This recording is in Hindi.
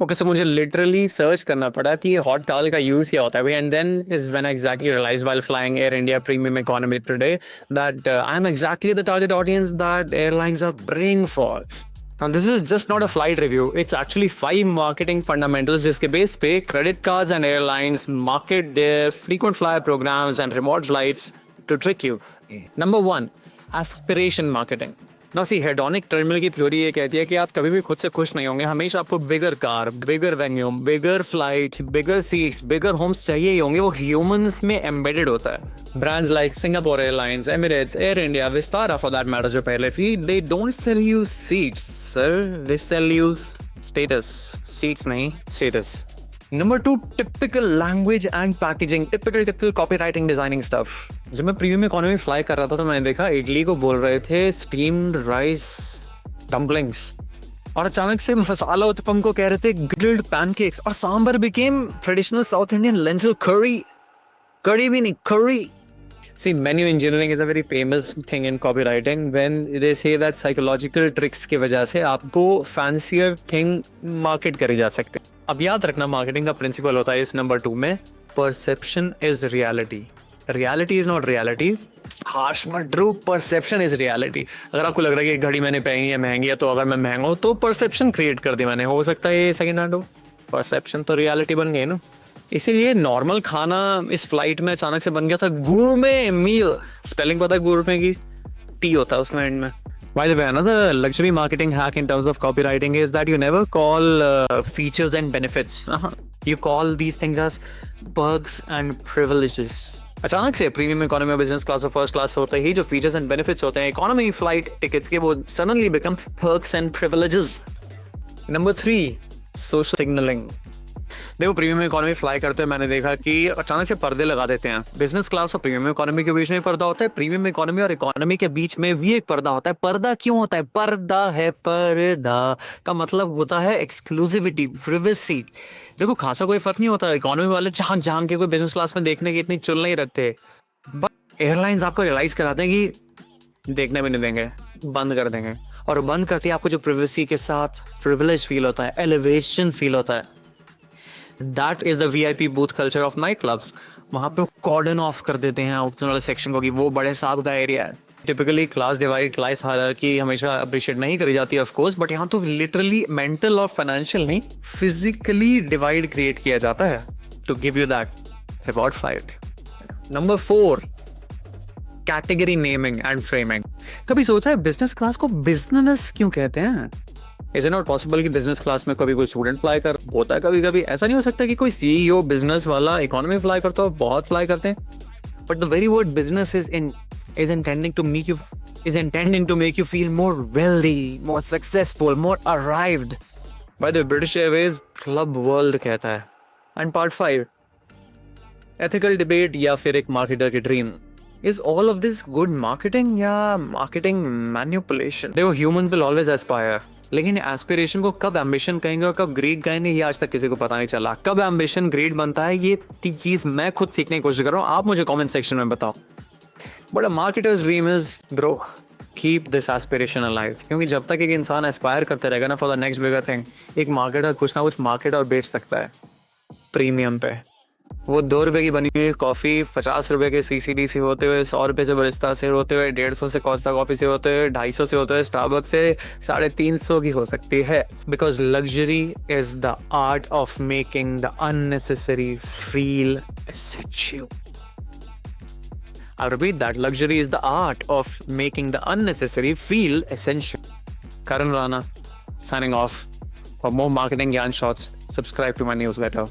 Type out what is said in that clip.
ओके, सो मुझे लिटरली सर्च करना पड़ा कि ये हॉट टॉवल का यूज क्या होता है भाई, and then is when I exactly realize while flying Air India premium economy today that I am exactly the target audience that airlines are praying for. Now, this is just not a flight review. It's actually 5 marketing fundamentals जिसके बेस पे credit cards and airlines market their frequent flyer programs and reward flights to trick you. Number one, aspiration marketing. ना सी हेडोनिक टर्मिनल की थ्योरी ये कहती है कि आप कभी भी खुद से खुश नहीं होंगे, हमेशा आपको bigger car, bigger venue, bigger flight, bigger seats, bigger homes चाहिए ही होंगे। वो ह्यूमंस में एम्बेडेड होता है। Brands like Singapore airlines, Emirates, air India, Vistara for that matter जो पहले थी, they don't sell you seats sir, they sell you status. Seats नहीं, status. Number 2, typical language and packaging, typical copywriting, designing stuff. जब मैं प्रीमियम इकोनॉमी फ्लाई कर रहा था तो मैंने देखा इडली को बोल रहे थे स्टीम्ड राइस डम्पलिंग्स, और अचानक से मसाला उत्पम को कह रहे थे ग्रिल्ड पैनकेक्स, और sambar became traditional South Indian lentil curry. Curry भी नहीं, curry. See, menu engineering is a very famous thing in copywriting when they say that psychological tricks की वजह से आपको fancier thing market करी जा सकते हैं। अब याद रखना, marketing का principle होता है इस नंबर 2 में, perception is reality. Reality is not reality. Harsh but true, perception is reality. अगर आपको लग रहा है कि घड़ी मैंने पहनी है महंगी है, तो अगर मैं महंगा हूँ तो perception create कर दी मैंने, हो सकता है ये सेकंड हैंड हो, perception तो reality बन गई ना। इसीलिए नॉर्मल खाना इस फ्लाइट में अचानक से बन गया था गुरमे मील। स्पेलिंग पता है गुरमे की? टी होता है उसमें एंड में। By the way, another luxury marketing hack in terms of copywriting is that you never call features and benefits. You call these things as perks and privileges. अचानक से प्रीमियम इकोनॉमी और बिजनेस क्लास और फर्स्ट क्लास होते ही जो फीचर्स एंड बेनिफिट्स होते हैं इकोनॉमी फ्लाइट टिकट्स के, वो suddenly become perks and privileges. Number 3, social signalling. देखो, प्रीमियम इकोनॉमी फ्लाई करते हैं मैंने देखा कि अचानक से पर्दे लगा देते हैं। बिजनेस क्लास और प्रीमियम इकोनॉमी के बीच में पर्दा होता है, प्रीमियम इकोनॉमी और इकोनॉमी के बीच में भी एक पर्दा होता है। पर्दा क्यों होता है? पर्दा है, पर्दा का मतलब होता है एक्सक्लूसिविटी, प्रिवेसी। देखो, खासा कोई फर्क नहीं होता, इकोनॉमी वाले झांक के कोई बिजनेस क्लास में देखने की इतनी चुल नहीं रखते, बट एयरलाइंस आपको रियलाइज कराते हैं कि देखने भी नहीं देंगे, बंद कर देंगे। और बंद करते ही आपको जो प्रिवेसी के साथ प्रिविलेज फील होता है, एलिवेशन फील होता है, That is the VIP booth culture of night clubs. वहाँ पे कॉर्डन ऑफ कर देते हैं उस वाले सेक्शन को कि वो बड़े साहब का एरिया है। Typically class divide, class hierarchy हमेशा अप्रिशिएट नहीं करी जाती ऑफ कोर्स, बट यहाँ तो लिटरली मेंटल और फाइनेंशियल नहीं, फिजिकली डिवाइड क्रिएट किया जाता है to give you that reward flight. Number 4, category naming and framing. कभी सोचा है बिजनेस क्लास को बिजनेस क्यों कहते हैं? इज इट नॉट पॉसिबल कि बिजनेस क्लास में कभी कोई स्टूडेंट फ्लाई कर होता है? कभी कभी ऐसा नहीं हो सकता कि कोई सीईओ बिजनेस वाला इकोनॉमी फ्लाई करता हो? बहुत फ्लाई करते हैं, but the very word business is intending to make you feel more wealthy, more successful, more arrived. By the British Airways Club World कहता है। And part 5, ethical debate या फिर एक मार्केटर की dream. Is all of this good marketing या marketing manipulation? देखो, humans will always aspire, लेकिन एस्पिरेशन को कब एम्बिशन कहेंगे और कब ग्रीड कहेंगे ये आज तक किसी को पता नहीं चला। कब एम्बिशन ग्रीड बनता है ये चीज मैं खुद सीखने की कोशिश कर रहा हूँ, आप मुझे कमेंट सेक्शन में बताओ। But a marketers dream is bro, keep this aspiration alive, क्योंकि जब तक एक इंसान एस्पायर करते रहेगा ना for the next bigger thing, एक मार्केटर कुछ ना कुछ मार्केट और बेच सकता है प्रीमियम पे। वो 2 रुपए की बनी हुई कॉफ़ी 50 रुपए के CCD से होते हुए, 100 रुपए से बरिस्ता से होते हुए, 150 से कोस्टा कॉफी से होते हुए, 250 से होते हुए स्टारबक्स से 350 की हो सकती है। Because luxury is the art of making the unnecessary feel essential. I'll repeat that. Luxury is the art of making the unnecessary feel essential. Karan Rana signing off. For more marketing yarn shots, subscribe to my newsletter.